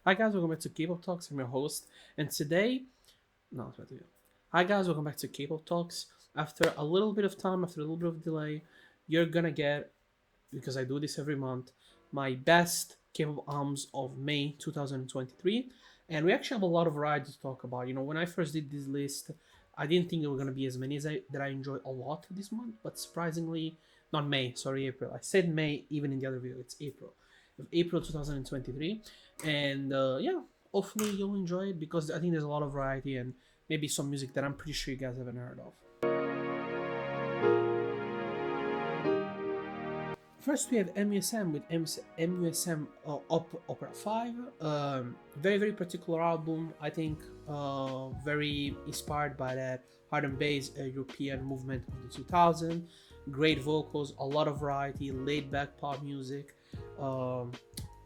Hi guys, welcome back to Kpop Talks. I'm your host, and today, no, it's about to be. Hi guys, welcome back to Kpop Talks. After a little bit of time, after a little bit of delay, you're gonna get, because I do this every month, my best K-pop albums of May 2023, and we actually have a lot of variety to talk about. You know, when I first did this list, I didn't think there were gonna be as many as I enjoyed a lot this month, but surprisingly, not May, sorry, April. I said May even in the other video. It's April, of April 2023, and yeah, hopefully you'll enjoy it because I think there's a lot of variety and maybe some music that I'm pretty sure you guys haven't heard of. First, we have MUSM with MUSM Opera 5. Very particular album. I think very inspired by that hard and bass European movement of the 2000s. Great vocals, a lot of variety, laid back pop music. Um,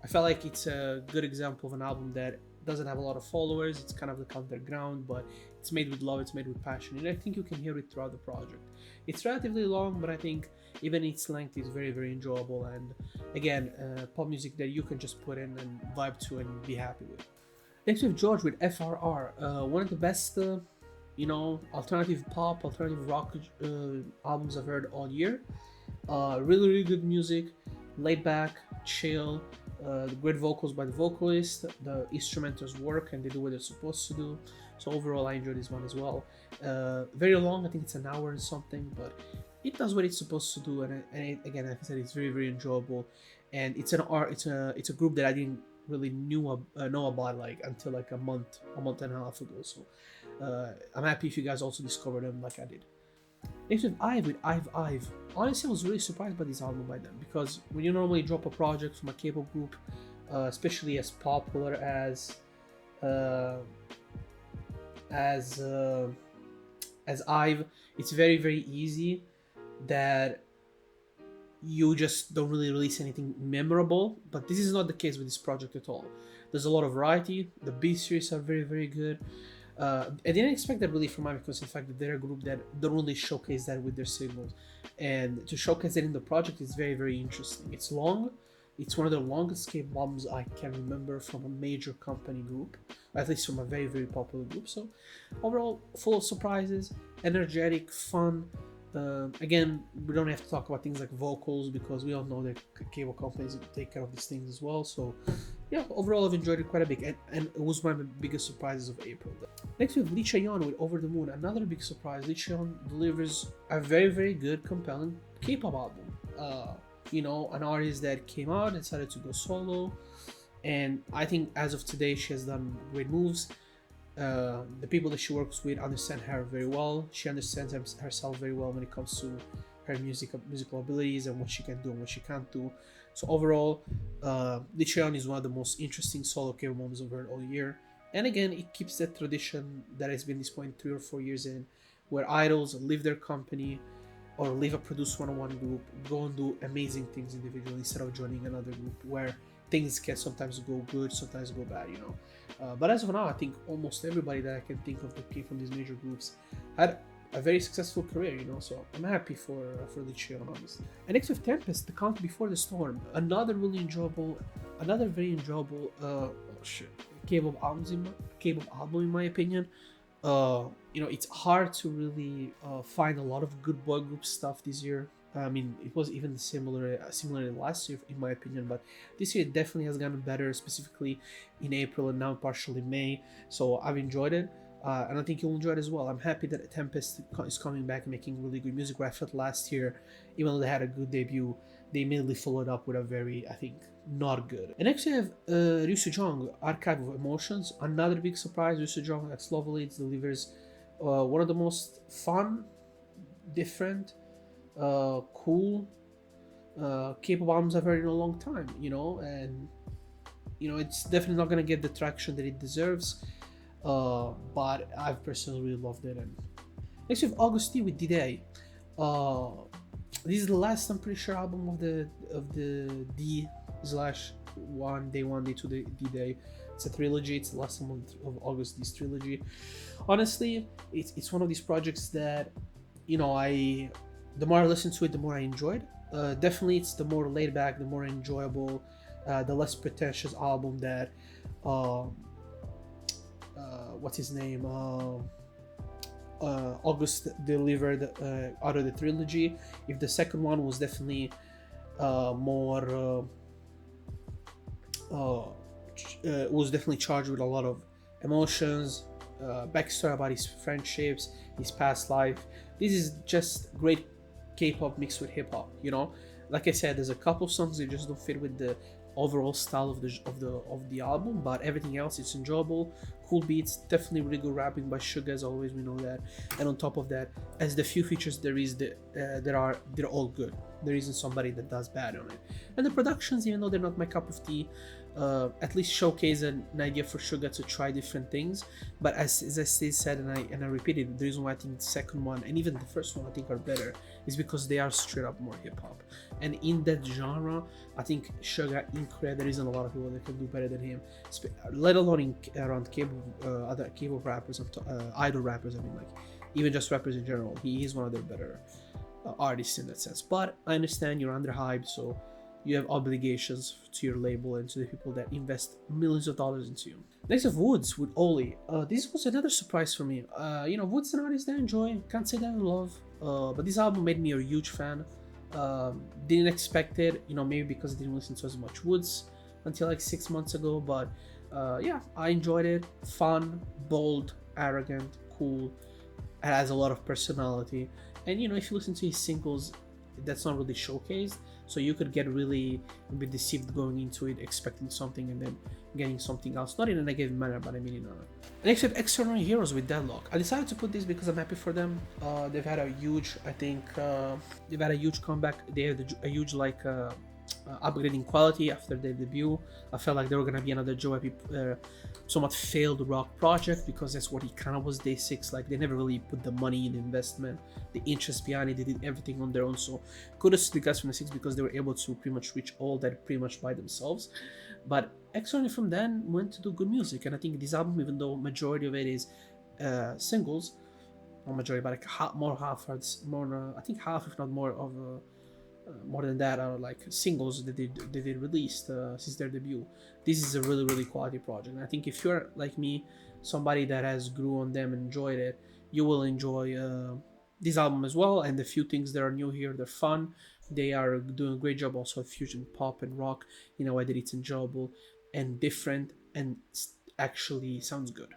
I felt like it's a good example of an album that doesn't have a lot of followers. It's kind of like underground, but it's made with love, it's made with passion, and I think you can hear it throughout the project. It's relatively long, but I think even its length is very enjoyable, and again, pop music that you can just put in and vibe to and be happy with. Next we have George with FRR, one of the best alternative pop, alternative rock albums I've heard all year. Really good music, laid back, chill, great vocals by the vocalist, the instrumentals work and they do what they're supposed to do. So overall I enjoyed this one as well. Very long, I think it's an hour and something, but it does what it's supposed to do, again, like I said, it's very enjoyable, and it's a group that I didn't really know about like until like a month and a half ago. So I'm happy if you guys also discovered them like I did. Next with Ive. Honestly, I was really surprised by this album by them because when you normally drop a project from a K-pop group, especially as popular uh, as uh, as Ive, it's very easy that you just don't really release anything memorable. But this is not the case with this project at all. There's a lot of variety. The B series are very good. I didn't expect that really from Ivy because in fact they're a group that don't really showcase that with their singles, and to showcase it in the project is very interesting. It's long. It's one of the longest K-pop albums I can remember from a major company group, at least from a very popular group. So overall, full of surprises, energetic, fun. Again, we don't have to talk about things like vocals because we all know that cable companies take care of these things as well. So yeah, overall I've enjoyed it quite a bit, and it was one of the biggest surprises of April. Next we have ChaeYeon with Over the Moon, another big surprise. ChaeYeon delivers a very good, compelling K-pop album. An artist that came out and decided to go solo, and I think as of today she has done great moves. The people that she works with understand her very well. She understands herself very well when it comes to her musical abilities and what she can do and what she can't do. So overall, ChaeYeon is one of the most interesting solo K-pop moments I've heard all year. And again, it keeps that tradition that has been this point 3 or 4 years in, where idols leave their company or leave a Produce 101 group, go and do amazing things individually instead of joining another group where things can sometimes go good, sometimes go bad. But as of now, I think almost everybody that I can think of that came from these major groups had a very successful career. So I'm happy for ChaeYeon, honestly. And next with TEMPEST, The Calm Before the Storm, another very enjoyable, K-pop album in my opinion. It's hard to really find a lot of good boy group stuff this year. I mean, it was even similar last year, in my opinion, but this year it definitely has gotten better, specifically in April and now partially May. So I've enjoyed it, and I think you'll enjoy it as well. I'm happy that Tempest is coming back and making really good music. Where I felt last year, even though they had a good debut, they immediately followed up with a very, I think, not good. And next we have Jeong, Archive of Emotions, another big surprise. Jeong at Slovely delivers one of the most fun, different, cool K-pop albums I've heard in a long time, and it's definitely not gonna get the traction that it deserves, but I've personally really loved it. And next we have Agust D with D-Day. This is the last, I'm pretty sure, album of the D/1 Day 1 Day 2 D-Day. It's a trilogy. It's the last one of Agust D's trilogy. Honestly, it's one of these projects that the more I listened to it, the more I enjoyed. Definitely, it's the more laid back, the more enjoyable, the less pretentious album that uh, what's his name, August delivered out of the trilogy. If the second one was definitely more was definitely charged with a lot of emotions, backstory about his friendships, his past life. This is just great K-pop mixed with hip hop. You know, like I said, there's a couple songs that just don't fit with the overall style of the album, but everything else it's enjoyable. Cool beats, definitely really good rapping by Suga as always. We know that, and on top of that, as the few features there is, they're all good. There isn't somebody that does bad on it, and the productions, even though they're not my cup of tea, at least showcase an idea for Suga to try different things. But as I said, and I repeated, the reason why I think the second one and even the first one I think are better is because they are straight up more hip hop. And in that genre, I think Suga in Korea, there isn't a lot of people that can do better than him, let alone around other K-pop rappers, idol rappers. I mean, like even just rappers in general. He is one of their better artists in that sense. But I understand you're underhyped, so you have obligations to your label and to the people that invest millions of dollars into you. Next of WOODZ with Oli. This was another surprise for me. WOODZ is an artist that I enjoy, can't say that I love, but this album made me a huge fan. Didn't expect it, maybe because I didn't listen to as much WOODZ until like 6 months ago, but yeah, I enjoyed it. Fun, bold, arrogant, cool. It has a lot of personality, and if you listen to his singles, that's not really showcased, so you could get really a bit deceived going into it expecting something and then getting something else, not in a negative manner, but I mean next we have Extraordinary Heroes with Deadlock. I decided to put this because I'm happy for them. They've had a huge, I think they've had a huge comeback. They had a huge upgrading quality after their debut. I felt like they were gonna be another Joe somewhat failed rock project, because that's what he kind of was day 6. Like they never really put the money in the investment, the interest behind it. They did everything on their own, so kudos to the guys from the 6 because they were able to pretty much reach all that pretty much by themselves. But Extraordinary from then went to do good music, and I think this album, even though majority of it is singles, not majority, but I think half if not more of more than that are like singles that they did released since their debut. This is a really quality project, and I think if you're like me, somebody that has grew on them and enjoyed it, you will enjoy this album as well. And the few things that are new here, they're fun. They are doing a great job also of fusion pop and rock in a way that it's enjoyable and different and actually sounds good.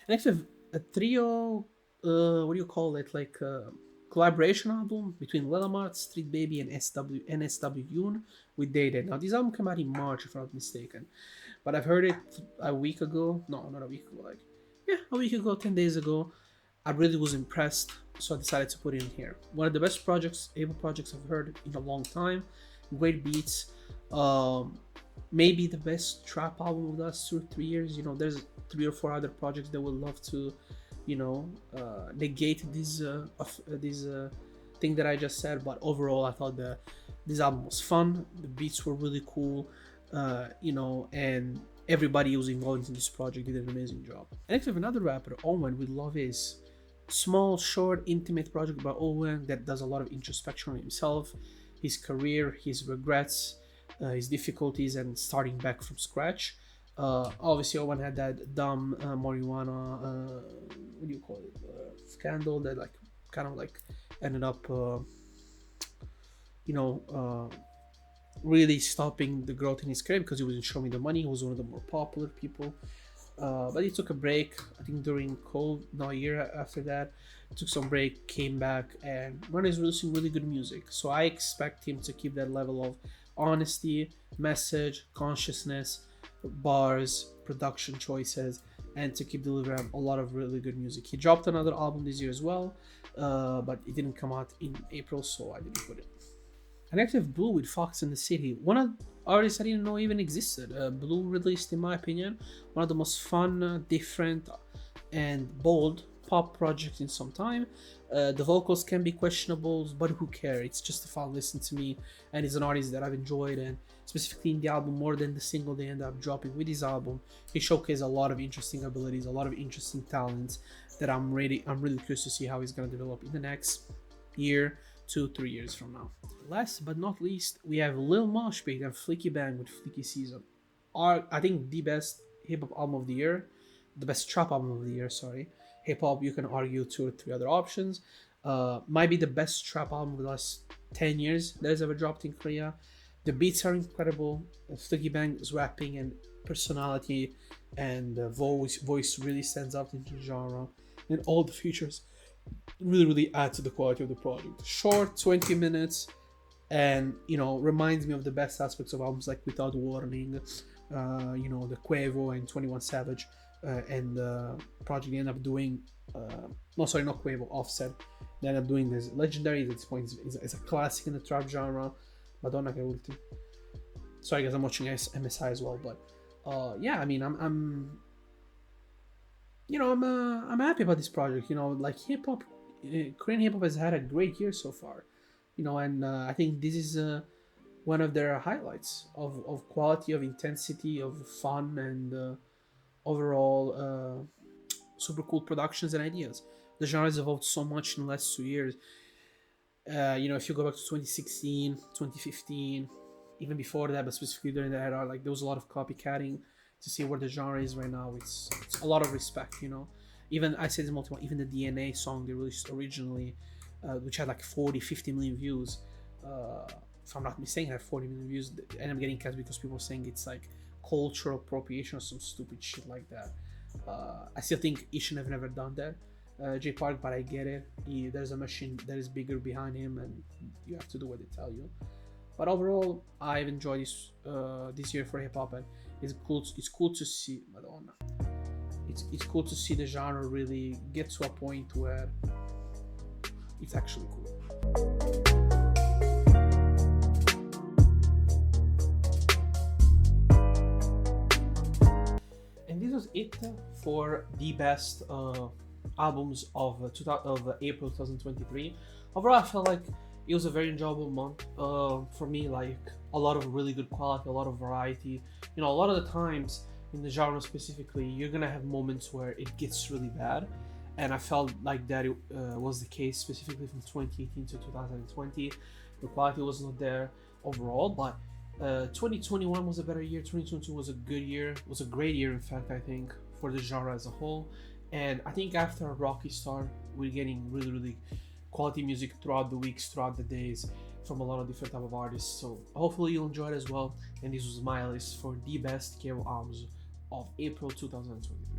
Next we have a trio, what do you call it, like collaboration album between Leelamarz, Street Baby, and SW Yoon with DAYDATE. Now this album came out in March if I'm not mistaken, but I've heard it a week ago. No, not a week ago, a week ago, 10 days ago. I really was impressed, so I decided to put it in here. One of the best able projects I've heard in a long time. Great beats. Maybe the best trap album of the last 2 or 3 years. There's 3 or 4 other projects that would love to negate this thing that I just said, but overall I thought this album was fun. The beats were really cool, and everybody who was involved in this project did an amazing job. And next we have another rapper, Owen, with Love Is. Small, short, intimate project by Owen that does a lot of introspection on himself, his career, his regrets, his difficulties, and starting back from scratch. Obviously Owen had that dumb marijuana what do you call it, scandal that kind of ended up really stopping the growth in his career because he wasn't showing the money. He was one of the more popular people, but he took a break, I think during COVID, no, a year after that, took some break, came back, and now is releasing really good music. So I expect him to keep that level of honesty, message, consciousness, bars, production choices, and to keep delivering a lot of really good music. He dropped another album this year as well, but it didn't come out in April, so I didn't put it. I next have BLOO with Fox in the City, one of artists I didn't know even existed. BLOO released, in my opinion, one of the most fun, different, and bold pop projects in some time. The vocals can be questionable, but who cares? It's just a fun listen to me, and he's an artist that I've enjoyed, and specifically in the album more than the single they end up dropping with his album, he showcased a lot of interesting abilities, a lot of interesting talents that I'm really curious to see how he's going to develop in the next year, 2-3 years from now. Last but not least, we have Lil Moshpit and Fleeky with Fleeky Season. I think the best, hip hop album of the year, the best trap album of the year. Sorry, hip hop. You can argue 2 or 3 other options. Might be the best trap album of the last 10 years that has ever dropped in Korea. The beats are incredible. Fleeky Bang's rapping and personality and voice really stands out into the genre, and all the features really add to the quality of the project. Short, 20 minutes, and reminds me of the best aspects of albums like Without Warning, the Quavo and 21 Savage, and project they end up doing. No, sorry, not Quavo, Offset. They end up doing this Legendary. At this point, is a classic in the trap genre. Madonna che ulti. Sorry guys, I'm watching MSI as well, but yeah, I mean, I'm happy about this project. Like hip hop, Korean hip hop has had a great year so far. And I think this is one of their highlights of quality, of intensity, of fun, and overall super cool productions and ideas. The genre has evolved so much in the last 2 years. If you go back to 2016, 2015, even before that, but specifically during that era, like there was a lot of copycatting. To see where the genre is right now, it's a lot of respect. Even I said this multiple, even the DNA song they released originally, which had like 40-50 million views, if I'm not mistaken, had 40 million views, and I'm getting cast because people are saying it's like cultural appropriation or some stupid shit like that. I still think he should have never done that, J Park, but I get it. There's a machine that is bigger behind him, and you have to do what they tell you. But overall, I've enjoyed this year for hip hop, and it's cool to see Madonna. It's cool to see the genre really get to a point where it's actually cool. And this was it for the best albums of April 2023. Overall, I felt like it was a very enjoyable month for me. Like a lot of really good quality, a lot of variety. A lot of the times in the genre specifically, you're gonna have moments where it gets really bad, and I felt like that it was the case specifically from 2018 to 2020. The quality was not there overall, but 2021 was a better year. 2022 was a good year. It was a great year, in fact, I think, for the genre as a whole. And I think after a rocky start, we're getting really quality music throughout the weeks, throughout the days, from a lot of different type of artists. So hopefully you'll enjoy it as well. And this was my list for the best K-pop albums of April 2023.